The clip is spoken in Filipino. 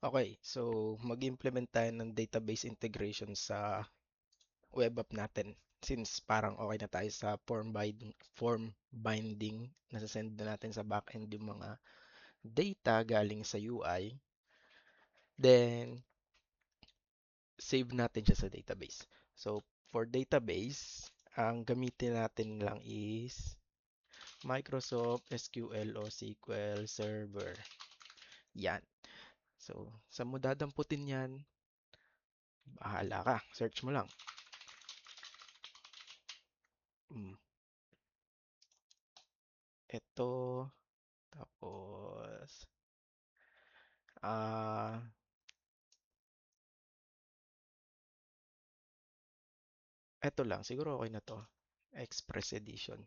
Okay, so mag-implement tayo ng database integration sa web app natin. Since parang okay na tayo sa form binding, nasasend na natin sa backend yung mga data galing sa UI, then save natin siya sa database. So, for database, ang gamitin natin lang is Microsoft SQL o SQL Server. Yan. So, sa mo dadamputin yan, bahala ka. Search mo lang. Mm, ito, tapos, ah, ito lang. Siguro okay na to. Express Edition.